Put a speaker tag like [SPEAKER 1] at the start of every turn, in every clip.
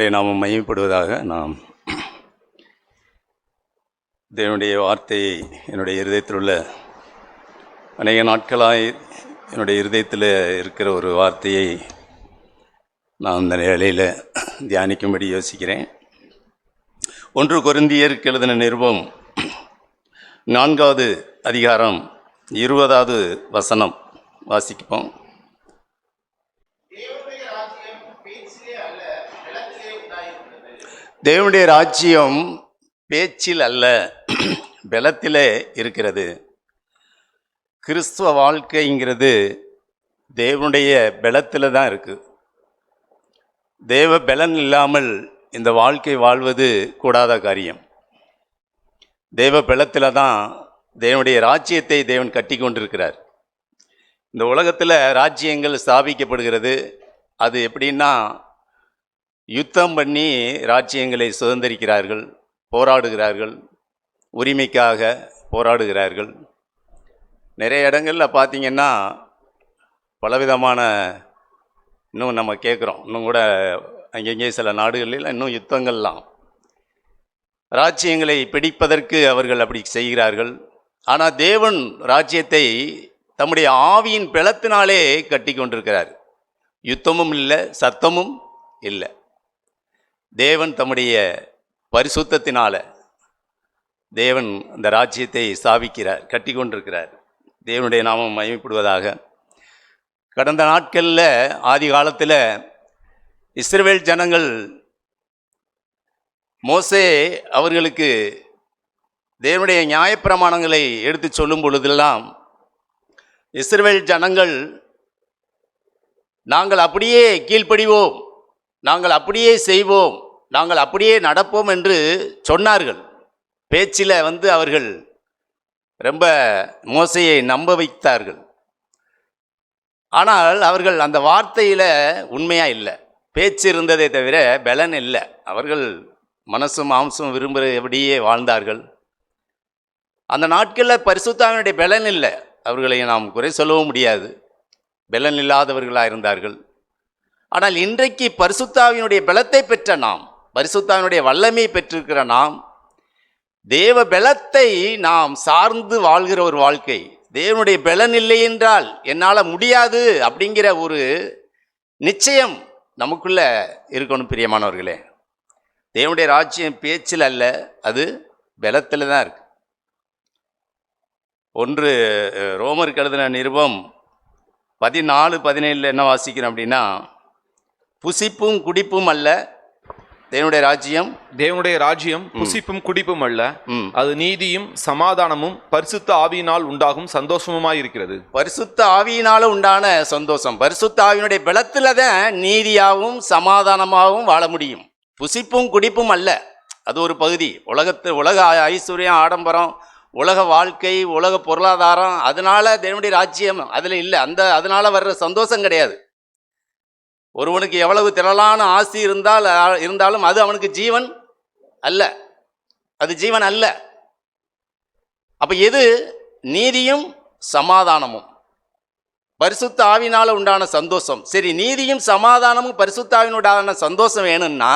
[SPEAKER 1] தேவனுடைய நாமம் மகிமைப்படுவதாக. நாம் தேவனுடைய வார்த்தையை என்னுடைய இருதயத்தில் உள்ள அநேக நாட்களாய் என்னுடைய இருதயத்தில் இருக்கிற ஒரு வார்த்தையை நான் இந்த வேளையில் தியானிக்கும்படி யோசிக்கிறேன். 1 கொரிந்தியருக்கு எழுதின நிருபம் 4வது அதிகாரம் 20வது வசனம் வாசிப்போம். தேவனுடைய ராஜ்யம் பேச்சில் அல்ல, பலத்திலே இருக்கிறது. கிறிஸ்துவ வாழ்க்கைங்கிறது தேவனுடைய பலத்தில் தான் இருக்குது. தேவ பலன் இல்லாமல் இந்த வாழ்க்கை வாழ்வது கூடாத காரியம். தேவ பலத்தில் தான் தேவனுடைய ராஜ்யத்தை தேவன் கட்டி கொண்டிருக்கிறார். இந்த உலகத்தில் ராஜ்யங்கள் ஸ்தாபிக்கப்படுகிறது. அது எப்படின்னா, யுத்தம் பண்ணி ராஜ்யங்களை சுதந்திரிக்கிறார்கள், போராடுகிறார்கள், உரிமைக்காக போராடுகிறார்கள். நிறைய இடங்களில் பார்த்திங்கன்னா பலவிதமான இன்னும் நம்ம கேட்குறோம், இன்னும் கூட அங்கங்கே சில நாடுகளில் இன்னும் யுத்தங்கள்லாம், ராஜ்யங்களை பிடிப்பதற்கு அவர்கள் அப்படி செய்கிறார்கள். ஆனால் தேவன் ராஜ்யத்தை தம்முடைய ஆவியின் பலத்தினாலே கட்டி கொண்டிருக்கிறார். யுத்தமும் இல்லை, சத்தமும் இல்லை. தேவன் தம்முடைய பரிசுத்தத்தினால தேவன் அந்த ராஜ்யத்தை ஸ்தாபிக்கிறார், கட்டி கொண்டிருக்கிறார். தேவனுடைய நாமம் மகிமைப்படுவதாக. கடந்த நாட்களில், ஆதி காலத்தில் இஸ்ரவேல் ஜனங்கள் மோசே அவர்களுக்கு தேவனுடைய நியாயப்பிரமாணங்களை எடுத்து சொல்லும் பொழுதெல்லாம் இஸ்ரவேல் ஜனங்கள் நாங்கள் அப்படியே கீழ்ப்படிவோம், நாங்கள் அப்படியே செய்வோம், நாங்கள் அப்படியே நடப்போம் என்று சொன்னார்கள். பேச்சில் அவர்கள் ரொம்ப மோசையை நம்ப வைத்தார்கள். ஆனால் அவர்கள் அந்த வார்த்தையில் உண்மையாக இல்லை. பேச்சு இருந்ததை தவிர பலன் இல்லை. அவர்கள் மனசும் மாம்சம் விரும்புகிறபடியே வாழ்ந்தார்கள். அந்த நாட்களில் பரிசுத்தாவினுடைய பலன் இல்லை. அவர்களை நாம் குறை சொல்லவும் முடியாது, பலன் இல்லாதவர்களாக இருந்தார்கள். ஆனால் இன்றைக்கு பரிசுத்தாவினுடைய பலத்தை பெற்ற நாம், பரிசுத்தாவினுடைய வல்லமையை பெற்றிருக்கிற நாம், தேவ பலத்தை நாம் சார்ந்து வாழ்கிற ஒரு வாழ்க்கை. தேவனுடைய பலன் இல்லை என்றால் என்னால் முடியாது அப்படிங்கிற ஒரு நிச்சயம் நமக்குள்ள இருக்கணும். பிரியமானவர்களே, தேவனுடைய ராஜ்யம் பேச்சில் அல்ல, அது பலத்தில் தான் இருக்கு. 1 ரோமருக்கு எழுதின நிருபம் 14:17 என்ன வாசிக்கிறோம் அப்படின்னா, புசிப்பும் குடிப்பும் அல்ல தேவனுடைய ராஜ்யம்
[SPEAKER 2] புசிப்பும் குடிப்பும் அல்ல, அது நீதியும் சமாதானமும் பரிசுத்த ஆவியினால் உண்டாகும் சந்தோஷமுமாய் இருக்கிறது.
[SPEAKER 1] பரிசுத்த ஆவியினால உண்டான சந்தோஷம். பரிசுத்த ஆவியினுடைய பலத்துல தான் நீதியாகவும் சமாதானமாகவும் வாழ முடியும். புசிப்பும் குடிப்பும் அல்ல, அது ஒரு பகுதி. உலக ஐஸ்வர்யம், ஆடம்பரம், உலக வாழ்க்கை, உலக பொருளாதாரம், அதனால தேவனுடைய ராஜ்யம் அதில் இல்லை. அதனால வர்ற சந்தோஷம் கிடையாது. ஒருவனுக்கு எவ்வளவு திரளான ஆசி இருந்தாலும் அது அவனுக்கு ஜீவன் அல்ல, அது ஜீவன் அல்ல. அப்ப எது நீதியும் சமாதானமும் பரிசுத்த ஆவியினால உண்டான சந்தோஷம். சரி, நீதியும் சமாதானமும் பரிசுத்த ஆவியினுடைய சந்தோஷம் வேணும்னா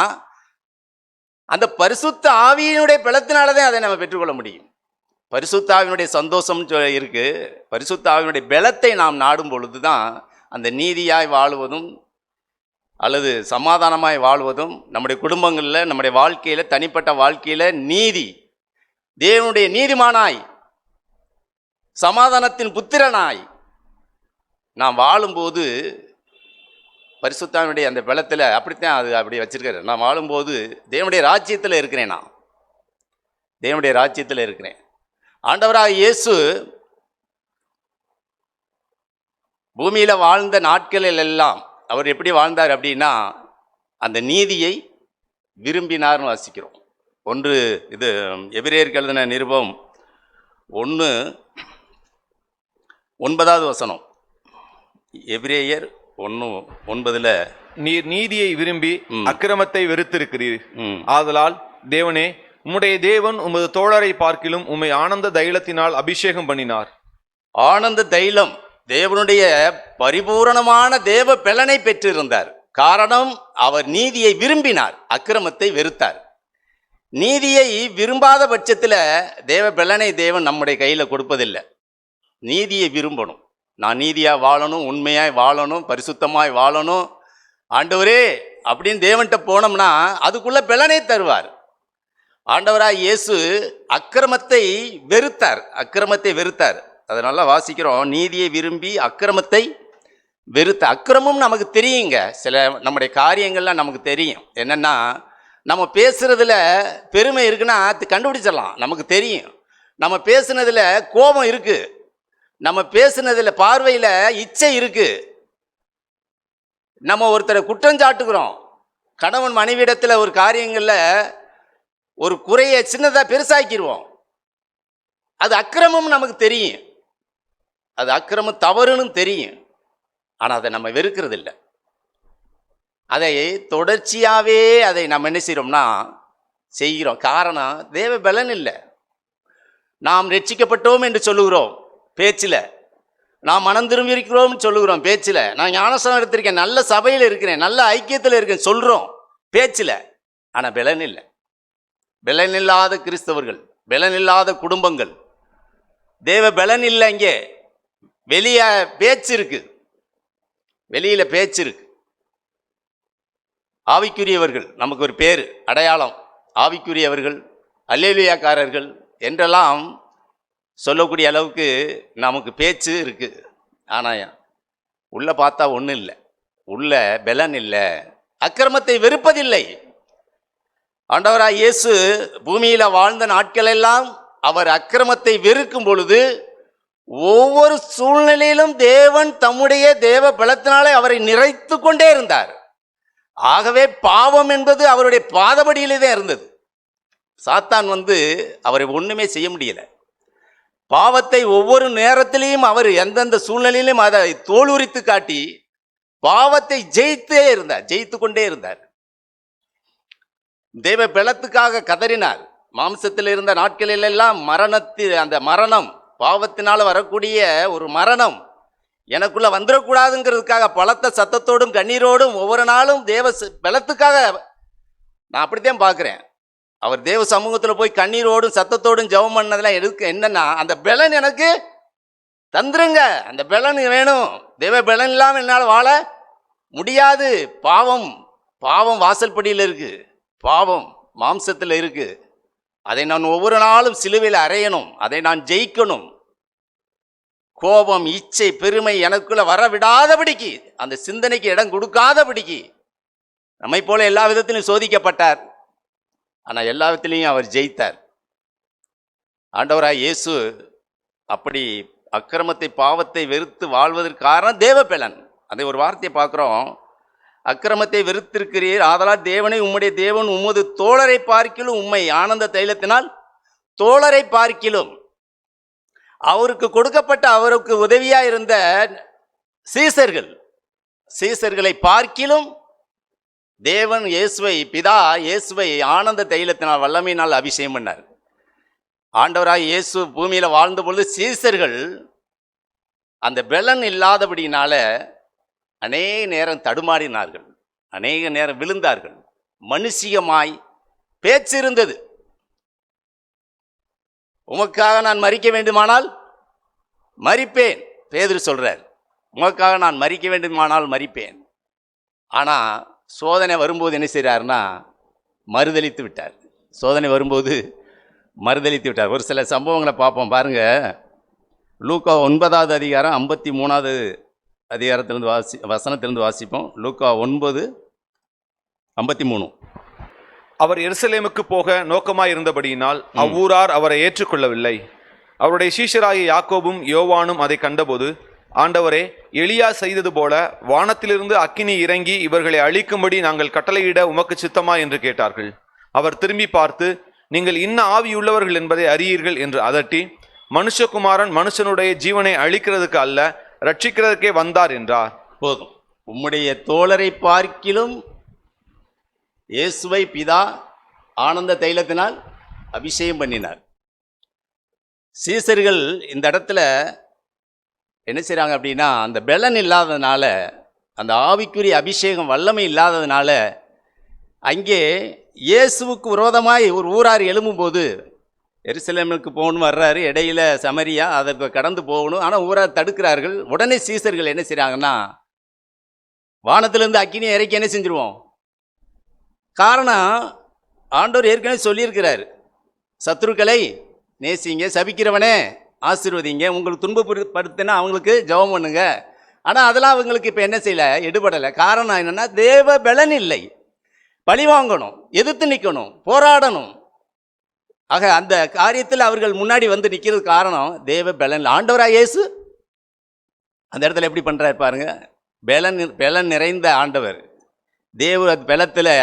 [SPEAKER 1] அந்த பரிசுத்த ஆவியினுடைய பலத்தினாலதான் அதை நம்ம பெற்றுக்கொள்ள முடியும். பரிசுத்த ஆவியினுடைய சந்தோஷம் இருக்கு. பரிசுத்த ஆவியினுடைய பலத்தை நாம் நாடும் பொழுதுதான் அந்த நீதியாய் வாழுவதும் அல்லது சமாதானமாய் வாழ்வதும், நம்முடைய குடும்பங்களில், நம்முடைய வாழ்க்கையில், தனிப்பட்ட வாழ்க்கையில் நீதி, தேவனுடைய நீதிமானாய், சமாதானத்தின் புத்திரனாய் நாம் வாழும்போது, பரிசுத்தாவினுடைய அந்த பலத்தில் அப்படித்தான் அது அப்படி வச்சிருக்காரு. நான் வாழும்போது தேவனுடைய ராஜ்யத்தில் இருக்கிறேன். நான் தேவனுடைய ராஜ்யத்தில் இருக்கிறேன். ஆண்டவராக இயேசு பூமியில் வாழ்ந்த நாட்களில் எல்லாம் அவர் எப்படி வாழ்ந்தார் அப்படின்னா, அந்த நீதியை விரும்பினார்னு வாசிக்கிறோம். இது எபிரேயருக்கு எழுதின நிருபம் 1:9 வசனம். எபிரேயர் 1:9
[SPEAKER 2] நீர் நீதியை விரும்பி அக்கிரமத்தை வெறுத்திருக்கிறீர். ஆதலால் தேவனே, உம்முடைய தேவன் உமது தோழரை பார்க்கிலும் உம்மை ஆனந்த தைலத்தினால் அபிஷேகம் பண்ணினார்.
[SPEAKER 1] ஆனந்த தைலம், தேவனுடைய பரிபூரணமான தேவ பலனை பெற்றிருந்தார். காரணம், அவர் நீதியை விரும்பினார், அக்கிரமத்தை வெறுத்தார். நீதியை விரும்பாத பட்சத்தில் தேவ பலனை தேவன் நம்முடைய கையில் கொடுப்பதில்லை. நீதியை விரும்பணும். நான் நீதியாக வாழணும், உண்மையாய் வாழணும், பரிசுத்தமாய் வாழணும் ஆண்டவரே அப்படின்னு தேவன்கிட்ட போனோம்னா அதுக்குள்ள பலனை தருவார். ஆண்டவராய் இயேசு அக்கிரமத்தை வெறுத்தார். அதனால வாசிக்கிறோம், நீதியை விரும்பி அக்கிரமத்தை வெறுத்த. அக்கிரமம் நமக்கு தெரியுங்க. சில நம்முடைய காரியங்கள்லாம் நமக்கு தெரியும். என்னென்னா, நம்ம பேசுறதுல பெருமை இருக்குன்னா கண்டுபிடிச்சிடலாம், நமக்கு தெரியும். நம்ம பேசுனதுல கோபம் இருக்கு, நம்ம பேசுனதுல பார்வையில் இச்சை இருக்கு. நம்ம ஒருத்தரை குற்றஞ்சாட்டுகிறோம். கணவன் மனைவியிடத்தில் ஒரு காரியங்களில் ஒரு குறையை சின்னதாக பெருசாக்கிடுவோம். அது அக்கிரமம் நமக்கு தெரியும், அது அக்கிரமம் தவறுன்னு தெரியும். ஆனால் அதை நம்ம வெறுக்கிறது இல்லை. அதை தொடர்ச்சியாகவே அதை நம்ம என்ன செய்கிறோம்னா செய்கிறோம். காரணம், தேவ பலன் இல்லை. நாம் ரட்சிக்கப்பட்டோம் என்று சொல்லுகிறோம் பேச்சில், நாம் மனம் திரும்பி இருக்கிறோம்னு சொல்லுகிறோம் பேச்சில், நான் ஞானஸ்நானம் எடுத்திருக்கேன், நல்ல சபையில் இருக்கிறேன், நல்ல ஐக்கியத்தில் இருக்கேன் சொல்கிறோம் பேச்சில். ஆனால் பலன் இல்லை. பலன் இல்லாத கிறிஸ்தவர்கள், பலன் இல்லாத குடும்பங்கள், தேவ பலன் இல்லை. இங்கே வெளியே பேச்சு இருக்கு, வெளியில் பேச்சு இருக்கு. ஆவிக்குரியவர்கள், நமக்கு ஒரு பேர் அடையாளம், ஆவிக்குரியவர்கள், அல்லேலூயாக்காரர்கள் என்றெல்லாம் சொல்லக்கூடிய அளவுக்கு நமக்கு பேச்சு இருக்கு. ஆனால் உள்ள பார்த்தா ஒன்றும் இல்லை, உள்ள பலன் இல்லை. அக்கிரமத்தை வெறுப்பதில்லை. ஆண்டவராய் இயேசு பூமியில் வாழ்ந்த நாட்களெல்லாம் அவர் அக்கிரமத்தை வெறுக்கும் பொழுது ஒவ்வொரு சூழ்நிலையிலும் தேவன் தம்முடைய தேவ பலத்தினாலே அவரை நிறைத்து கொண்டே இருந்தார். ஆகவே பாவம் என்பது அவருடைய பாதபடியிலே தான் இருந்தது. சாத்தான் அவரை ஒன்றுமே செய்ய முடியல. பாவத்தை ஒவ்வொரு நேரத்திலையும் அவர் எந்தெந்த சூழ்நிலையிலும் அதை தோலுரித்து காட்டி பாவத்தை ஜெயித்து கொண்டே இருந்தார். தேவ பலத்துக்காக கதறினார். மாம்சத்தில் இருந்த நாட்களிலெல்லாம் அந்த மரணம், பாவத்தினால் வரக்கூடிய ஒரு மரணம் எனக்குள்ள வந்துடக்கூடாதுங்கிறதுக்காக பலத்த சத்தத்தோடும் கண்ணீரோடும் ஒவ்வொரு நாளும் தேவ பலத்துக்காக நான் அப்படித்தான் பார்க்குறேன். அவர் தேவ சமூகத்தில் போய் கண்ணீரோடும் சத்தத்தோடும் ஜெபம் பண்ணதெல்லாம் எதுக்கு என்னன்னா, அந்த பலன் எனக்கு தந்துருங்க, அந்த பலன் வேணும். தேவ பலன் இல்லாமல் என்னால் வாழ முடியாது. பாவம் வாசல்படியில் இருக்கு, பாவம் மாம்சத்தில் இருக்கு. அதை நான் ஒவ்வொரு நாளும் சிலுவையில் அறையணும், அதை நான் ஜெயிக்கணும். கோபம், இச்சை, பெருமை எனக்குள்ள வர விடாதபடிக்கு, அந்த சிந்தனைக்கு இடம் கொடுக்காதபடிக்கு நம்மை போல எல்லா விதத்திலும் சோதிக்கப்பட்டார். ஆனால் எல்லா விதத்திலையும் அவர் ஜெயித்தார். ஆண்டவராய் இயேசு அப்படி அக்கிரமத்தை பாவத்தை வெறுத்து வாழ்வதற்கு காரணம் தேவ பலன். அதை ஒரு வார்த்தையை பார்க்குறோம், அக்கிரமத்தை வெறுத்திருக்கிறீர், ஆதலால் தேவனை உம்முடைய தேவன் உமது தோழரை பார்க்கிலும் உம்மை ஆனந்த தைலத்தினால் தோழரை பார்க்கிலும். அவருக்கு கொடுக்கப்பட்ட, அவருக்கு உதவியாக இருந்த சீசர்களை பார்க்கிலும் தேவன் பிதா இயேசுவை ஆனந்த தைலத்தினால் வல்லமையினால் அபிஷேகம் பண்ணார். ஆண்டவராய் இயேசு பூமியில் வாழ்ந்த பொழுது சீசர்கள் அந்த பலன் இல்லாதபடினால அநேக நேரம் தடுமாறினார்கள், அநேக நேரம் விழுந்தார்கள். மனுஷிகமாய் பேச்சு இருந்தது. உமக்காக நான் மரிக்க வேண்டுமானால் மரிப்பேன், பேதுரு சொல்றார். உமக்காக நான் மரிக்க வேண்டுமானால் மரிப்பேன். ஆனால் சோதனை வரும்போது என்ன செய்கிறாருன்னா மறுதளித்து விட்டார். சோதனை வரும்போது மறுதளித்து விட்டார். ஒரு சில சம்பவங்களை பார்ப்போம் பாருங்க. லூக்கா 9வது அதிகாரம் 53வது அதிகாரத்திலிருந்து வசனத்திலிருந்து வாசிப்போம். லூக்கா 9:53.
[SPEAKER 2] அவர் எருசலேமுக்கு போக நோக்கமாய் இருந்தபடியினால் அவ்வூரார் அவரை ஏற்றுக்கொள்ளவில்லை. அவருடைய சீஷராகிய யாக்கோபும் யோவானும் அதை கண்டபோது, ஆண்டவரே, எலியா செய்தது போல வானத்திலிருந்து அக்கினி இறங்கி இவர்களை அழிக்கும்படி நாங்கள் கட்டளையிட உமக்கு சித்தமா என்று கேட்டார்கள். அவர் திரும்பி பார்த்து, நீங்கள் இன்ன ஆவியுள்ளவர்கள் என்பதை அறியீர்கள் என்று அதட்டி, மனுஷகுமாரன் மனுஷனுடைய ஜீவனை அழிக்கிறதுக்கு அல்ல, ரட்சிக்கிறதுக்கே வந்தார் என்றார்.
[SPEAKER 1] போதும். உம்முடைய தோழரை பார்க்கிலும் இயேசுவை பிதா ஆனந்த தைலத்தினால் அபிஷேகம் பண்ணினார். சீசர்கள் இந்த இடத்துல என்ன செய்கிறாங்க அப்படின்னா, அந்த பலன் இல்லாததுனால அந்த ஆவிக்குரிய அபிஷேகம் வல்லமை இல்லாததுனால அங்கே இயேசுவுக்கு விரோதமாய் ஒரு ஊரார் எழும்பும்போது, எருசலேமுக்கு போகணும் வர்றாரு, இடையில சமரியா, அதற்கு கடந்து போகணும். ஆனால் ஊரார் தடுக்கிறார்கள். உடனே சீசர்கள் என்ன செய்கிறாங்கன்னா, வானத்திலிருந்து அக்கினியை இறக்கி என்ன செஞ்சிருவோம். காரணம், ஆண்டவர் ஏற்கனவே சொல்லியிருக்கிறார், சத்துருக்களை நேசிங்க, சபிக்கிறவனே ஆசீர்வதிங்க, உங்களுக்கு துன்பப்படுத்தினா அவங்களுக்கு ஜெபம் பண்ணுங்க. ஆனால் அதெல்லாம் அவங்களுக்கு இப்போ என்ன செய்யலை, எடுபடலை. காரணம் என்னென்னா, தேவ பலன் இல்லை. பழி வாங்கணும், எதிர்த்து நிற்கணும், போராடணும். ஆக அந்த காரியத்தில் அவர்கள் முன்னாடி வந்து நிற்கிறது காரணம் தேவ பலன். ஆண்டவராக இயேசு அந்த இடத்துல எப்படி பண்ணுறாரு பாருங்க. பலன் நிறைந்த ஆண்டவர், தேவ பலத்தில்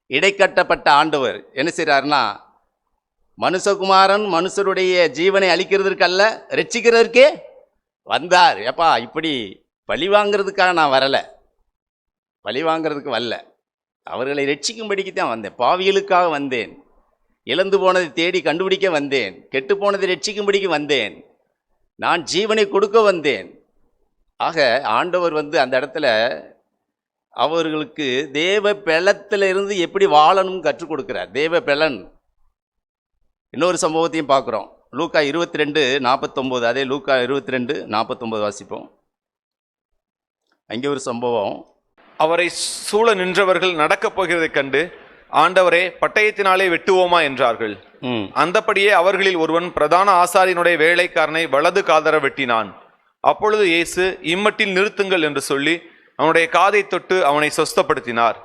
[SPEAKER 1] இடைக்கட்டப்பட்ட ஆண்டவர் என்ன செய்கிறாருன்னா, மனுஷகுமாரன் மனுஷருடைய ஜீவனை அளிக்கிறதுக்கல்ல, ரட்சிக்கிறதுக்கே வந்தார். ஏப்பா, இப்படி பழி வாங்கிறதுக்காக நான் வரலை, பழி வாங்கிறதுக்கு வரல, அவர்களை ரட்சிக்கும்படிக்கு தான் வந்தேன். பாவிகளுக்காக வந்தேன், இழந்து போனதை தேடி கண்டுபிடிக்க வந்தேன், கெட்டு போனதை ரட்சிக்கும்படிக்கு வந்தேன், நான் ஜீவனை கொடுக்க வந்தேன். ஆக ஆண்டவர் வந்து அந்த இடத்துல அவர்களுக்கு தேவ பலத்திலிருந்து எப்படி வாழணும் கற்றுக் கொடுக்கிறார். தேவ பலன். இன்னொரு சம்பவத்தையும் பார்க்குறோம். லூக்கா 22:49. அதே லூக்கா 22:49 வாசிப்போம். அங்கே ஒரு சம்பவம்.
[SPEAKER 2] அவரை சூழ நின்றவர்கள் நடக்கப் போகிறதைக் கண்டு, ஆண்டவரே, பட்டயத்தினாலே வெட்டுவோமா என்றார்கள். அந்தபடியே அவர்களில் ஒருவன் பிரதான ஆசாரியனுடைய வேலைக்காரனை வலது காதர வெட்டினான். அப்பொழுது இயேசு, இம்மட்டில் நிறுத்துங்கள் என்று சொல்லி அவனுடைய காதை தொட்டு அவனை சொஸ்தப்படுத்தினார்.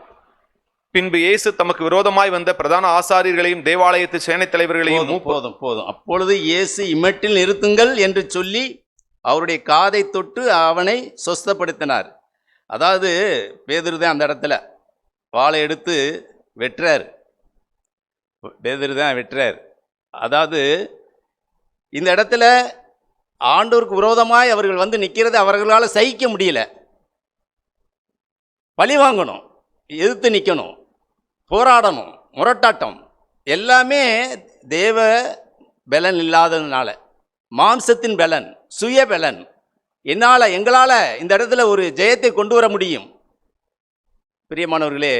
[SPEAKER 2] பின்பு இயேசு தமக்கு விரோதமாய் வந்த பிரதான ஆசாரியர்களையும் தேவாலயத்து சேனைத் தலைவர்களையும்
[SPEAKER 1] போதும். அப்பொழுது இயேசு இம்மட்டில் நிறுத்துங்கள் என்று சொல்லி அவருடைய காதை தொட்டு அவனை சொஸ்தப்படுத்தினார். அதாவது பேதுரு தான் அந்த இடத்துல வாளை எடுத்து வெட்டுறார். பேதுரு தான் வெட்டுறார். அதாவது இந்த இடத்துல ஆண்டவருக்கு விரோதமாய் அவர்கள் வந்து நிற்கிறது அவர்களால் சகிக்க முடியல. பழி வாங்கணும், எதிர்த்து நிற்கணும், போராடணும், முரட்டாட்டம், எல்லாமே தேவ பலன் இல்லாததுனால, மாம்சத்தின் பலன், சுய பலன். எங்களால் இந்த இடத்துல ஒரு ஜெயத்தை கொண்டு வர முடியும். பிரியமானவர்களே,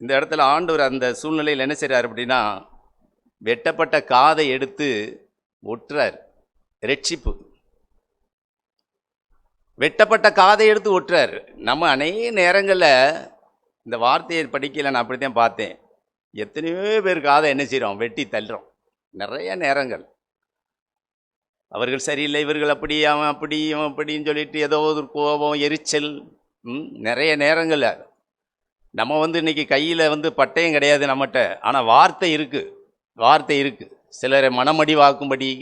[SPEAKER 1] இந்த இடத்துல ஆண்டவர் அந்த சூழ்நிலையில் என்ன செய்கிறார் அப்படின்னா, வெட்டப்பட்ட காதை எடுத்து ஒட்டுறார். ரட்சிப்பு. வெட்டப்பட்ட காதை எடுத்து ஒட்டுறார். நம்ம அநேக நேரங்களில் இந்த வார்த்தையை படிக்கல, நான் அப்படித்தான் பார்த்தேன். எத்தனையோ பேர் காதை என்ன செய்கிறோம், வெட்டி தள்ளுறோம். நிறைய நேரங்கள் அவர்கள் சரியில்லை, இவர்கள் அப்படி, அவன் அப்படி, இவன் அப்படின்னு சொல்லிட்டு ஏதோ ஒரு கோபம், எரிச்சல். நிறைய நேரங்கள் நம்ம வந்து இன்றைக்கி கையில் வந்து பட்டயம் கிடையாது நம்மகிட்ட, ஆனால் வார்த்தை இருக்குது. சிலரை மனமடிவாக்கும்படி,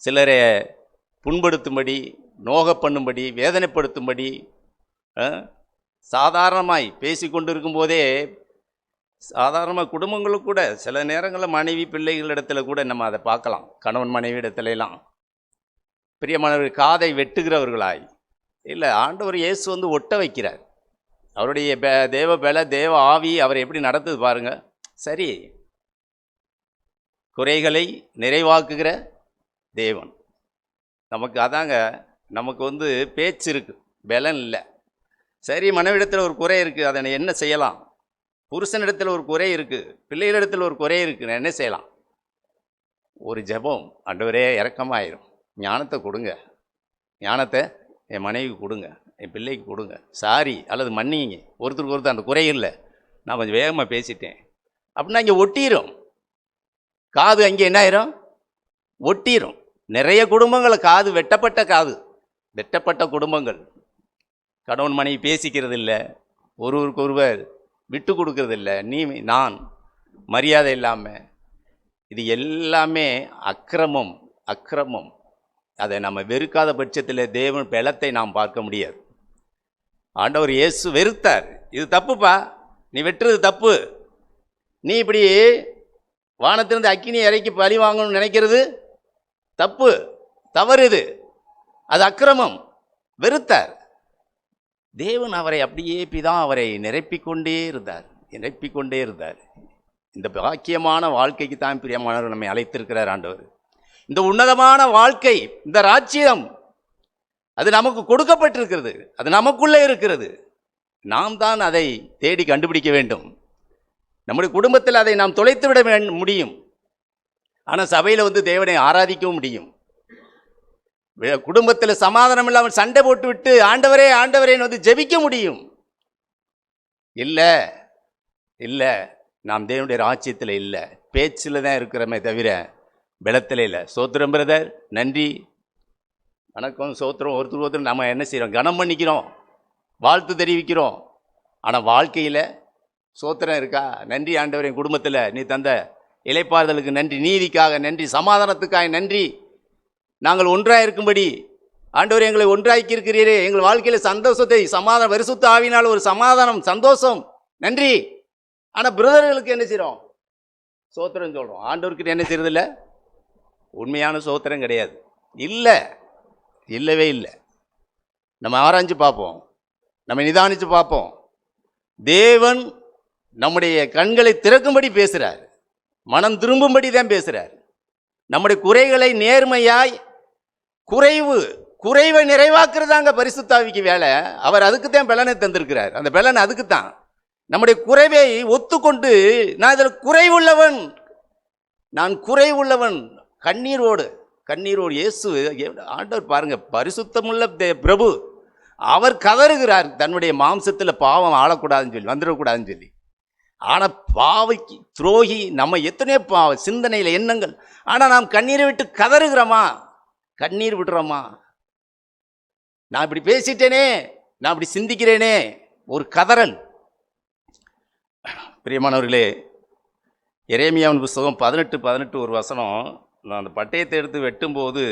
[SPEAKER 1] சிலரை புண்படுத்தும்படி, நோக பண்ணும்படி, வேதனைப்படுத்தும்படி, சாதாரணமாய் பேசி கொண்டு இருக்கும்போதே சாதாரணமாக குடும்பங்களுக்கு கூட சில நேரங்களில் மனைவி பிள்ளைகளிடத்துல கூட நம்ம அதை பார்க்கலாம். கணவன் மனைவி இடத்துலலாம் பிரியமானவர்கள் காதை வெட்டுகிறவர்களாய் இல்லை, ஆண்டவர் இயேசு வந்து ஒட்ட வைக்கிறார். அவருடைய தேவ பல, தேவ ஆவி அவரை எப்படி நடத்துது பாருங்க. சரி, குறைகளை நிறைவாக்குகிற தேவன். நமக்கு அதாங்க, நமக்கு வந்து பேச்சு இருக்குது, பலன் இல்லை. சரி, மனைவிடத்தில் ஒரு குறை இருக்குது, அதை என்ன செய்யலாம்? புருஷனிடத்தில் ஒரு குறை இருக்குது, பிள்ளைகளிடத்தில் ஒரு குறை இருக்குது, நான் என்ன செய்யலாம்? ஒரு ஜெபம், ஆண்டவரே இரக்கமாயிரும், ஞானத்தை கொடுங்க, ஞானத்தை என் மனைவி கொடுங்க, என் பிள்ளைக்கு கொடுங்க, சாரி அல்லது மன்னிங்க, ஒருத்தருக்கு ஒருத்தர் அந்த குறை இல்லை, நான் கொஞ்சம் வேகமாக பேசிட்டேன் அப்படின்னா இங்கே ஒட்டிடும். காது அங்கே என்ன ஆயிரும்? ஒட்டிடும். நிறைய குடும்பங்கள் காது வெட்டப்பட்ட குடும்பங்கள். கணவன் மனைவி பேசிக்கிறது இல்லை, ஒருவருக்கு ஒருவர் விட்டு கொடுக்கறது இல்லை, நீ நான் மரியாதை இல்லாமல். இது எல்லாமே அக்கிரமம். அதை நம்ம வெறுக்காத பட்சத்தில் தேவன் பலத்தை நாம் பார்க்க முடியாது. ஆண்டவர் இயேசு வெறுத்தார். இது தப்புப்பா, நீ வெட்டுறது தப்பு, நீ இப்படி வானத்திலிருந்து அக்கினி இறக்கி பழி வாங்கணும்னு நினைக்கிறது தப்பு, தவறு, இது அது அக்கிரமம். வெறுத்தார். தேவன் அவரை அப்படியே அவரை நிரப்பிக்கொண்டே இருந்தார். இந்த பாக்கியமான வாழ்க்கைக்கு தான் பிரியமானவர் நம்மை அழைத்திருக்கிறார் ஆண்டவர். இந்த உன்னதமான வாழ்க்கை, இந்த ராஜ்யம், அது நமக்கு கொடுக்கப்பட்டிருக்கிறது, அது நமக்குள்ளே இருக்கிறது. நாம் தான் அதை தேடி கண்டுபிடிக்க வேண்டும். நம்முடைய குடும்பத்தில் அதை நாம் தொலைத்து விட முடியும். ஆனால் சபையில் வந்து தேவனை ஆராதிக்கவும் முடியும். குடும்பத்தில் சமாதானம் இல்லாமல் சண்டை போட்டு விட்டு ஆண்டவரே ஆண்டவரேன்னு வந்து ஜெபிக்க முடியும். இல்லை இல்லை, நாம் தேவனுடைய ராஜ்யத்தில் இல்லை, பேச்சில் தான் இருக்கிறோமே தவிர பலத்தில் இல்லை. சோத்திரம் பிரதர், நன்றி, வணக்கம், சோத்திரம். ஒருத்தர் நம்ம என்ன செய்கிறோம்? கனம் பண்ணிக்கிறோம், வாழ்த்து தெரிவிக்கிறோம். ஆனால் வாழ்க்கையில் சோத்திரம் இருக்கா? நன்றி ஆண்டவரே, என் குடும்பத்தில் நீ தந்த இளைப்பாறுதலுக்கு நன்றி, நீதிக்காக நன்றி, சமாதானத்துக்காக நன்றி, நாங்கள் ஒன்றாக இருக்கும்படி ஆண்டவரே எங்களை ஒன்றாக்கி இருக்கிறீரே, எங்கள் வாழ்க்கையில் சந்தோஷத்தை சமாதானம் பரிசுத்த ஆவியினால் ஒரு சமாதானம் சந்தோஷம் நன்றி. ஆனால் பிரதர்களுக்கு என்ன செய்கிறோம்? சோத்திரம் சொல்கிறோம். ஆண்டவருக்கு என்ன செய்யறதில்ல? உண்மையான சோத்திரம் கிடையாது. இல்லை, இல்லவே இல்லை. நம்ம ஆராய்ஞ்சு பார்ப்போம், நம்ம நிதானித்து பார்ப்போம். தேவன் நம்முடைய கண்களை திறக்கும்படி பேசுகிறார், மனம் திரும்பும்படி தான் பேசுகிறார். நம்முடைய குறைகளை நேர்மையாய் குறைவை நிறைவாக்குறதாங்க பரிசுத்தாவிக்கு வேலை. அவர் அதுக்கு தான் பலனை தந்திருக்கிறார். அந்த பலன் அதுக்கு தான். நம்முடைய குறைவை ஒத்துக்கொண்டு நான் இதில் குறைவுள்ளவன், நான் குறைவுள்ளவன், கண்ணீரோடு இயேசு ஆண்டவர் பாருங்க, பரிசுத்தமுள்ள பிரபு, அவர் கதறுகிறார் தன்னுடைய மாம்சத்தில் பாவம் ஆளக்கூடாதுன்னு சொல்லி, வந்துடக்கூடாதுன்னு சொல்லி. ஆனால் பாவைக்கு துரோகி நம்ம எத்தனையோ சிந்தனையில் எண்ணங்கள். ஆனால் நாம் கண்ணீரை விட்டு கதறுகிறோமா? கண்ணீர் விடுறோமா? நான் இப்படி பேசிட்டேனே, நான் இப்படி சிந்திக்கிறேனே, ஒரு கதறல். பிரியமானவர்களே, எரேமியாவின் புஸ்தகம் 18 ஒரு வசனம். நான் அந்த பட்டயத்தை எடுத்து வெட்டும்போது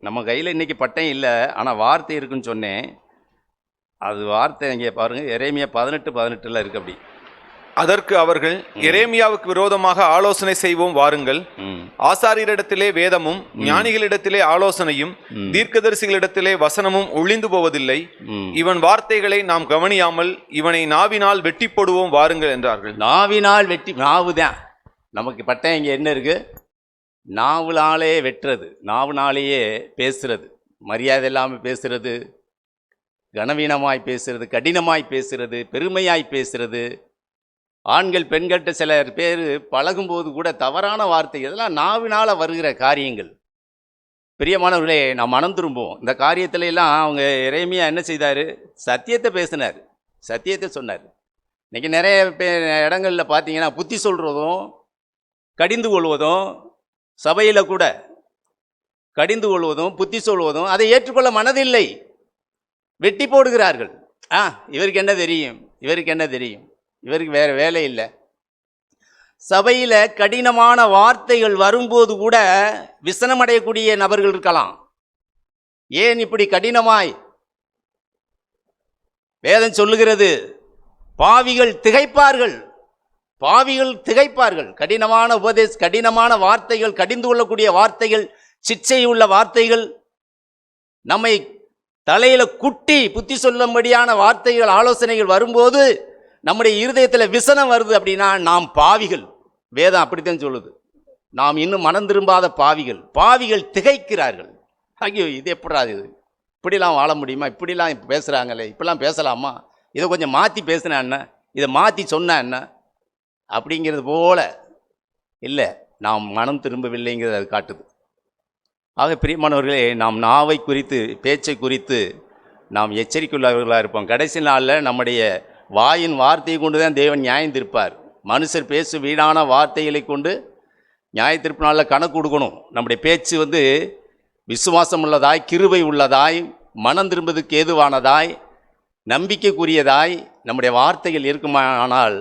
[SPEAKER 1] நம்ம கையில் இன்றைக்கி பட்டயம் இல்லை, ஆனால் வார்த்தை இருக்குன்னு சொன்னேன். அது வார்த்தை இங்கே பாருங்கள், எரேமியா 18:18 இருக்கு. அப்படி
[SPEAKER 2] அதற்கு அவர்கள், எரேமியாவுக்கு விரோதமாக ஆலோசனை செய்வோம் வாருங்கள். ஆசாரியரிடத்திலே வேதமும் ஞானிகளிடத்திலே ஆலோசனையும் தீர்க்கதரிசிகளிடத்திலே வசனமும் ஒளிந்து போவதில்லை. இவன் வார்த்தைகளை நாம் கவனியாமல் இவனை நாவினால் வெட்டி போடுவோம் வாருங்கள் என்றார்கள்.
[SPEAKER 1] நாவினால் வெட்டி, நாவுதான் நமக்கு பட்டயம். இங்கே என்ன இருக்கு? நாவுனாலே வெட்டுறது, நாவுனாலேயே பேசுறது, மரியாதை இல்லாமல் பேசுறது, கனவீனமாய் பேசுறது, கடினமாய் பேசுறது, பெருமையாய் பேசுறது. ஆண்கள் பெண்கள்கிட்ட சில பேர் பழகும்போது கூட தவறான வார்த்தை, இதெல்லாம் நாவினால் வருகிற காரியங்கள். பிரியமானவர்களே, நாம் மனம் திரும்புவோம். இந்த காரியத்துல எல்லாம் அவங்க எரேமியா என்ன செய்தார்? சத்தியத்தை பேசினார், சத்தியத்தை சொன்னார். இன்றைக்கி நிறைய இடங்களில் பார்த்தீங்கன்னா புத்தி சொல்கிறதும் கடிந்து கொள்வதும், சபையில் கூட கடிந்து கொள்வதும் புத்தி சொல்வதும் அதை ஏற்றுக்கொள்ள மனதில்லை, வெட்டி போடுகிறார்கள். இவருக்கு என்ன தெரியும், இவருக்கு என்ன தெரியும், இவருக்கு வேறு வேலை இல்லை. சபையில் கடினமான வார்த்தைகள் வரும்போது கூட விசனமடையக்கூடிய நபர்கள் இருக்கலாம். ஏன் இப்படி கடினமாய்? வேதம் சொல்லுகிறது, பாவிகள் திகைப்பார்கள், பாவிகள் திகைப்பார்கள். கடினமான கடினமான வார்த்தைகள், கடிந்து கொள்ளக்கூடிய வார்த்தைகள், சிச்சை உள்ள வார்த்தைகள், நம்மை தலையில குட்டி புத்தி சொல்லும்படியான வார்த்தைகள், ஆலோசனைகள் வரும்போது நம்முடைய இருதயத்தில் விசனம் வருது அப்படின்னா நாம் பாவிகள். வேதம் அப்படித்தான் சொல்லுது, நாம் இன்னும் மனம் திரும்பாத பாவிகள். பாவிகள் திகைக்கிறார்கள். ஐயோ, இது எப்படாது, இது இப்படிலாம் வாழ முடியுமா, இப்படிலாம் பேசுகிறாங்களே, இப்படிலாம் பேசலாமா, இதை கொஞ்சம் மாற்றி பேசினா என்ன, இதை மாற்றி சொன்னா என்ன, அப்படிங்கிறது போல இல்லை, நாம் மனம் திரும்பவில்லைங்கிறது அது காட்டுது. ஆக பிரியமானவர்களே, நாம் நாவை குறித்து, பேச்சை குறித்து நாம் எச்சரிக்கையுள்ளவர்களாக இருப்போம். கடைசி நாளில் நம்முடைய வாயின் வார்த்தையை கொண்டு தான் தேவன் நியாயம் தீர்ப்பார். மனுஷர் பேசும் வீணான வார்த்தைகளை கொண்டு நியாய தீர்ப்பு நாளில் கணக்கு கொடுக்கணும். நம்முடைய பேச்சு வந்து விசுவாசம் உள்ளதாய், கிருபை உள்ளதாய், மனம் திரும்புவதற்கு ஏதுவானதாய், நம்பிக்கைக்குரியதாய் நம்முடைய வார்த்தைகள் இருக்குமானால்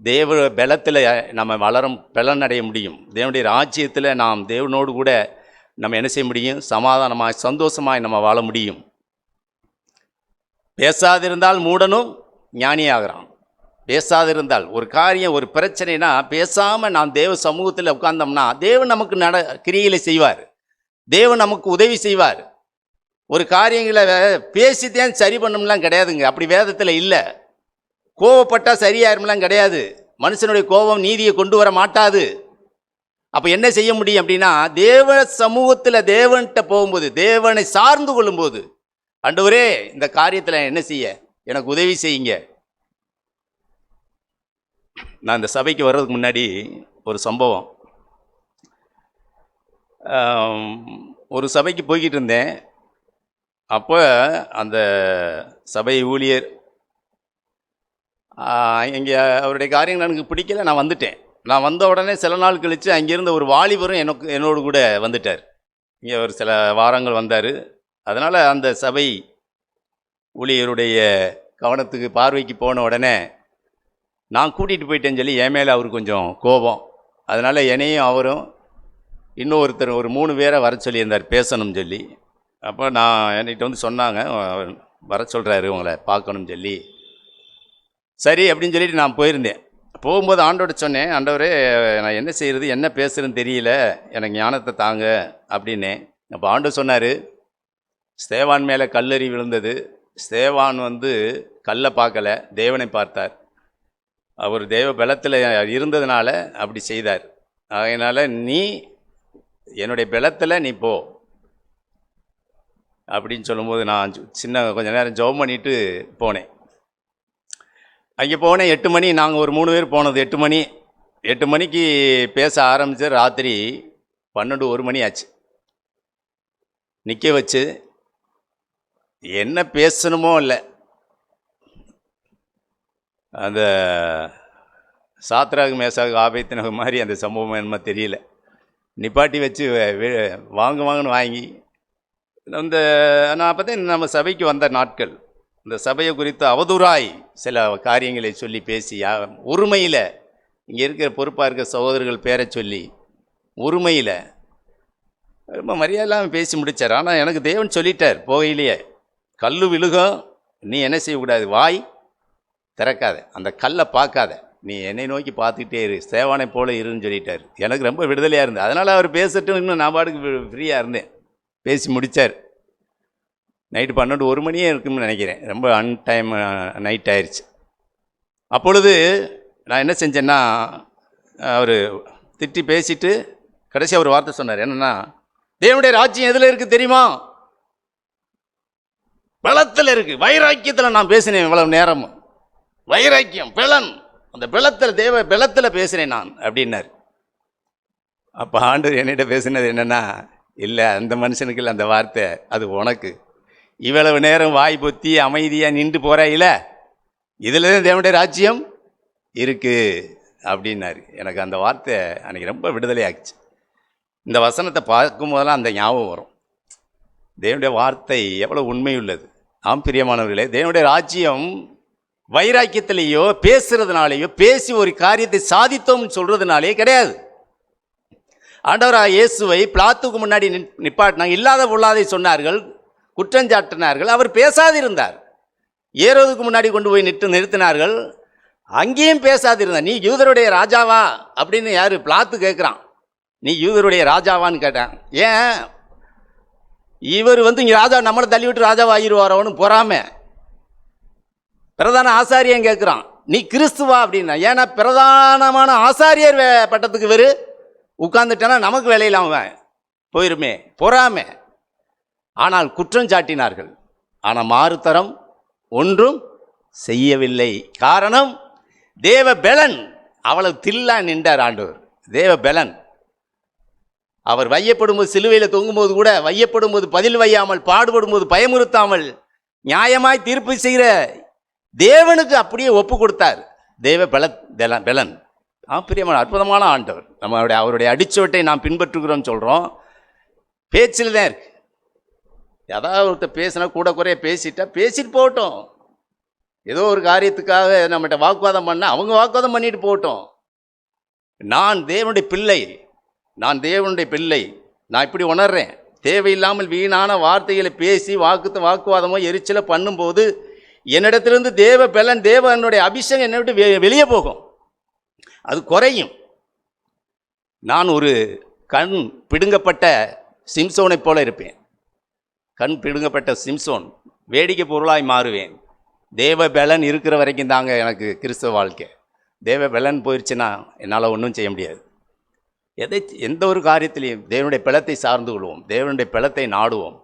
[SPEAKER 1] தேவ பலத்தில் நம்ம பலனடைய முடியும். தேவனுடைய ராஜ்யத்தில் நாம் தேவனோடு கூட நம்ம என்ன செய்ய முடியும்? சமாதானமாய் சந்தோஷமாய் நம்ம வாழ முடியும். பேசாதிருந்தால் மூடனும் ஞானியாகிறான். பேசாதிருந்தால், ஒரு காரியம், ஒரு பிரச்சனைனா பேசாமல் நாம் தேவ சமூகத்தில் உட்கார்ந்தோம்னா தேவன் நமக்கு கிரியைகளை செய்வார், தேவன் நமக்கு உதவி செய்வார். ஒரு காரியங்களை பேசித்தேன் சரி பண்ணும்லாம் கிடையாதுங்க, அப்படி வேதத்தில் இல்லை. கோவப்பட்டால் சரியாயிரும்லாம் கிடையாது. மனுஷனுடைய கோபம் நீதியை கொண்டு வர மாட்டாது. அப்போ என்ன செய்ய முடியும் அப்படின்னா, தேவ சமூகத்தில் தேவன்கிட்ட போகும்போது, தேவனை சார்ந்து கொள்ளும்போது, ஆண்டவரே இந்த காரியத்தில் என்ன செய்ய எனக்கு உதவி செய்யுங்க. நான் இந்த சபைக்கு வர்றதுக்கு முன்னாடி ஒரு சம்பவம், ஒரு சபைக்கு போய்கிட்டு இருந்தேன். அப்போ அந்த சபை ஊழியர் இங்கே அவருடைய காரியங்கள் எனக்கு பிடிக்கல, நான் வந்துட்டேன். நான் வந்த உடனே சில நாள் கழித்து அங்கேருந்த ஒரு வாலிபரும் என்னோடு கூட வந்துட்டார். இங்கே ஒரு சில வாரங்கள் வந்தார். அதனால் அந்த சபை ஊழியருடைய கவனத்துக்கு பார்வைக்கு போன உடனே நான் கூட்டிகிட்டு போயிட்டேன்னு சொல்லி என் மேலே அவருக்கு கொஞ்சம் கோபம். அதனால் என்னையும் அவரும் இன்னொருத்தர் ஒரு 3 பேரை வர சொல்லியிருந்தார் பேசணும்னு சொல்லி. அப்போ நான் என்கிட்ட வந்து சொன்னாங்க, வர சொல்கிறாரு உங்களை பார்க்கணும்னு சொல்லி. சரி அப்படின்னு சொல்லிட்டு நான் போயிருந்தேன். போகும்போது ஆண்டவர்கிட்ட சொன்னேன், ஆண்டவரே நான் என்ன செய்கிறது என்ன பேசுகிறேன்னு தெரியல, எனக்கு ஞானத்தை தாங்க அப்படின்னேன். அப்போ ஆண்டவர் சொன்னார், ஸ்தேவான் மேலே கல்லெறி விழுந்தது. ஸ்தேவான் கல்லை பார்க்கல, தேவனை பார்த்தார். அவர் தேவ பலத்தில் இருந்ததுனால அப்படி செய்தார். அதனால் நீ என்னுடைய பலத்தில் நீ போ அப்படின்னு சொல்லும்போது நான் கொஞ்ச நேரம் ஜெபம் பண்ணிட்டு போனேன். அங்கே போனேன் 8 மணி, நாங்கள் ஒரு 3 பேர் போனது 8 மணி. 8 மணிக்கு பேச ஆரம்பித்து ராத்திரி 12-1 மணி ஆச்சு. நிற்க வச்சு என்ன பேசணுமோ இல்லை, அந்த சாத்ராக் மேசாக் ஆபேத்நேகோ மாதிரி அந்த சம்பவம் என்னமோ தெரியல, நிப்பாட்டி வச்சு வாங்கன்னு வாங்கி நான் அப்போ தான் நம்ம சபைக்கு வந்த நாட்கள். இந்த சபையை குறித்து அவதூறாய் சில காரியங்களை சொல்லி பேசி உரிமையில் இங்கே இருக்கிற பொறுப்பாக இருக்கிற சகோதரர்கள் பேரை சொல்லி உரிமையில் ரொம்ப மரியாதைலாம் பேசி முடித்தார். ஆனால் எனக்கு தேவன் சொல்லிட்டார் போகையிலேயே, கல் விழுகும், நீ என்ன செய்யக்கூடாது, வாய் திறக்காத, அந்த கல்லை பார்க்காத, நீ என்னை நோக்கி பார்த்துக்கிட்டே இரு, சேவானை போல இருன்னு சொல்லிட்டார். எனக்கு ரொம்ப விடுதலையாக இருந்தது. அதனால் அவர் பேசட்டும், இன்னும் நான் பாட்டுக்கு ஃப்ரீயாக இருந்தேன். பேசி முடித்தார். நைட்டு 12-1 மணியே இருக்குன்னு நினைக்கிறேன். ரொம்ப அன்டைம் நைட் ஆயிடுச்சு. அப்பொழுது நான் என்ன செஞ்சேன்னா, அவர் திட்டி பேசிட்டு கடைசி ஒரு வார்த்தை சொன்னார். என்னென்னா, தேவனுடைய ராஜ்யம் எதில் இருக்குது தெரியுமா? பலத்தில் இருக்குது. வைராக்கியத்தில் நான் பேசினேன் இவ்வளவு நேரமும். வைராக்கியம், பலன், அந்த பலத்தில் தேவ பலத்தில் பேசினேன் நான் அப்படின்னார். அப்போ ஆண்டவர் என்னிட்ட பேசினது என்னென்னா, இல்லை அந்த மனுஷனுக்கு இல்லை அந்த வார்த்தை, அது உனக்கு. இவ்வளவு நேரம் வாய் பொத்தி அமைதியாக நின்று போகிறாயில, இதில் தான் தேவனுடைய ராஜ்யம் இருக்குது அப்படின்னாரு. எனக்கு அந்த வார்த்தை அன்றைக்கி ரொம்ப விடுதலை ஆச்சு. இந்த வசனத்தை பார்க்கும் போதெல்லாம் அந்த ஞாபகம் வரும். தேவனுடைய வார்த்தை எவ்வளோ உண்மையுள்ளது. ஆம் பிரியமானவர்களே, தேவனுடைய ராஜ்யம் வைராக்கியத்திலேயோ பேசுறதுனாலேயோ, பேசி ஒரு காரியத்தை சாதித்தோம்னு சொல்கிறதுனாலே கிடையாது. ஆண்டவராக இயேசுவை பிலாத்துக்கு முன்னாடி நிப்பாட்டினாங்க. இல்லாத பொல்லாதை சொன்னார்கள், குற்றஞ்சாட்டினார்கள். அவர் பேசாதிருந்தார். ஏரோதுக்கு முன்னாடி கொண்டு போய் நிறுத்தினார்கள், அங்கேயும் பேசாதிருந்தார். நீ யூதருடைய ராஜாவா அப்படின்னு யார் பிலாத்து கேட்குறான். நீ யூதருடைய ராஜாவான்னு கேட்டான். ஏன் இவர் இங்கே ராஜா நம்மளை தள்ளி விட்டு ராஜாவா ஆகிடுவாரோன்னு பொறாம பிரதான ஆசாரியன் கேட்குறான், நீ கிறிஸ்துவா அப்படின்னா. ஏன்னா பிரதானமான ஆசாரியர் பட்டத்துக்கு இவர் உட்கார்ந்துட்டேன்னா நமக்கு வேலையில்லாம போயிருமே, பொறாம. ஆனால் குற்றம் சாட்டினார்கள். ஆனால் மாறுதரம் ஒன்றும் செய்யவில்லை. காரணம், தேவ பெலன் அவ்வளவு தில்லா நின்றார் ஆண்டவர். தேவ பெலன். அவர் வையப்படும்போது, சிலுவையில் தொங்கும்போது கூட வையப்படும்போது பதில் வையாமல், பாடுபடும்போது பயமுறுத்தாமல், நியாயமாய் தீர்ப்பு செய்கிற தேவனுக்கு அப்படியே ஒப்பு கொடுத்தார். தேவ பெலன். பிரியமான அற்புதமான ஆண்டவர். அவருடைய அடிச்சோட்டை நாம் பின்பற்றுகிறோம் சொல்கிறோம், பேச்சில் தான் இருக்கு. ஏதாவது ஒருத்தர் பேசினா கூட குறைய பேசிட்டு போகட்டும். ஏதோ ஒரு காரியத்துக்காக நம்மகிட்ட வாக்குவாதம் பண்ணால் அவங்க வாக்குவாதம் பண்ணிட்டு போகட்டும். நான் தேவனுடைய பிள்ளை, நான் இப்படி உணர்றேன். தேவையில்லாமல் வீணான வார்த்தைகளை பேசி வாக்குவாதமோ எரிச்சலை பண்ணும்போது என்னிடத்திலிருந்து தேவ பலன், தேவனுடைய அபிஷேகம் என்னை விட்டு வெளியே போகும், அது குறையும். நான் ஒரு கண் பிடுங்கப்பட்ட சிம்சோனை போல இருப்பேன். கண் பிடுங்கப்பட்ட சிம்சோன், வேடிக்கை பொருளாய் மாறுவேன். தேவ பலன் இருக்கிற வரைக்கும் தாங்க எனக்கு கிறிஸ்தவ வாழ்க்கை. தேவ பலன் போயிடுச்சுன்னா என்னால் ஒன்றும் செய்ய முடியாது. எந்த ஒரு காரியத்திலையும் தேவனுடைய பலத்தை சார்ந்து கொள்வோம், தேவனுடைய பலத்தை நாடுவோம்.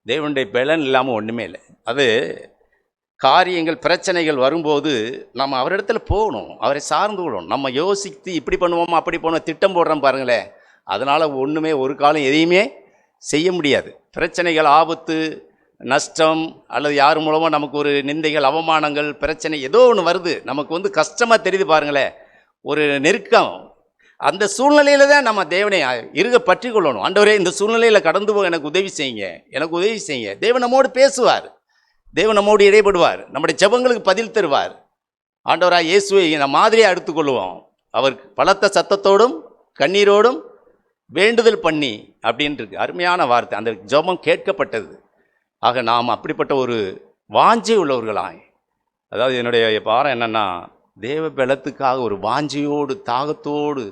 [SPEAKER 1] தேவனுடைய பலன் இல்லாமல் ஒன்றுமே இல்லை. அது காரியங்கள் பிரச்சனைகள் வரும்போது நம்ம அவரிடத்துல போகணும், அவரை சார்ந்து கொள்ளணும். நம்ம யோசித்து இப்படி பண்ணுவோமா அப்படி பண்ணுவோம் திட்டம் போடுறோம் பாருங்களேன், அதனால் ஒன்றுமே ஒரு காலம் எதையுமே செய்ய முடியாது. பிரச்சனைகள், ஆபத்து, நஷ்டம் அல்லது யார் மூலமாக நமக்கு ஒரு நிந்தைகள், அவமானங்கள், பிரச்சனை ஏதோ ஒன்று வருது, நமக்கு கஷ்டமாக தெரியுது பாருங்களேன், ஒரு நெருக்கம். அந்த சூழ்நிலையில் தான் நம்ம தேவனை இருக பற்றி கொள்ளணும். ஆண்டவரே, இந்த சூழ்நிலையில் கடந்து போக எனக்கு உதவி செய்யுங்க, எனக்கு உதவி செய்யுங்க. தேவன் நம்மோடு பேசுவார், தேவன் நம்மோடு இடைப்படுவார், நம்முடைய ஜெபங்களுக்கு பதில் தருவார். ஆண்டவராக இயேசுவை நம்ம மாதிரியாக எடுத்துக்கொள்வோம். அவர் பலத்த சத்தத்தோடும் கண்ணீரோடும் வேண்டுதல் பண்ணி அப்படின்ட்டு இருக்கு. அருமையான வார்த்தை. அந்த ஜெபம் கேட்கப்பட்டது. ஆக நாம் அப்படிப்பட்ட ஒரு வாஞ்சை உள்ளவர்களாய், அதாவது என்னுடைய பாரம் என்னென்னா, தேவ பலத்துக்காக ஒரு வாஞ்சையோடு தாகத்தோடு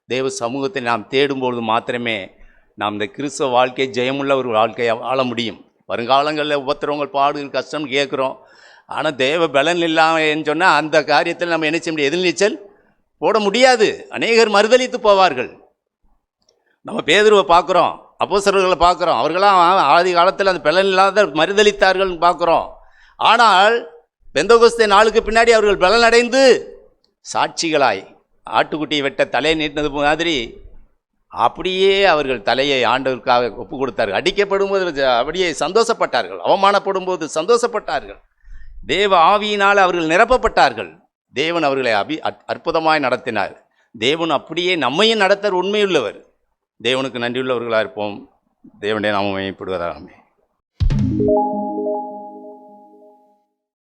[SPEAKER 1] தேவ சமூகத்தை நாம் தேடும்பொழுது மாத்திரமே நாம் இந்த கிறிஸ்தவ வாழ்க்கையை ஜெயமுள்ள ஒரு வாழ்க்கையை வாழ முடியும். வருங்காலங்களில் உபத்திரவங்கள், பாடுகள், கஷ்டம் கேட்குறோம். ஆனால் தேவ பலன் இல்லாமல் சொன்னால் அந்த காரியத்தில் நம்ம என்ன செய்ய முடியும்? எதிர்நீச்சல் போட முடியாது. அநேகர் மறுதலித்து போவார்கள். நம்ம பேதுருவை பார்க்குறோம், அப்போஸ்தலர்களை பார்க்குறோம், அவர்களாம் ஆதி காலத்தில் அந்த பலன் இல்லாத மறுதலித்தார்கள்னு பார்க்குறோம். ஆனால் பெந்தகோஸ்தே நாளுக்கு பின்னாடி அவர்கள் பலனடைந்து சாட்சிகளாய் ஆட்டுக்குட்டியை வெட்ட தலையை நீட்டினது மாதிரி அப்படியே அவர்கள் தலையை ஆண்டவருக்காக ஒப்பு கொடுத்தார்கள். அடிக்கப்படும் போது அப்படியே சந்தோஷப்பட்டார்கள், அவமானப்படும் போது சந்தோஷப்பட்டார்கள். தேவ ஆவியினால் அவர்கள் நிரப்பப்பட்டார்கள். தேவன் அவர்களை அற்புதமாய் நடத்தினார். தேவன் அப்படியே நம்மையும் நடத்த உண்மையுள்ளவர். தேவனுக்கு நன்றியுள்ளவர்களாக இருப்போம். தேவனுடைய நாமம் மையப்படுவதாமே.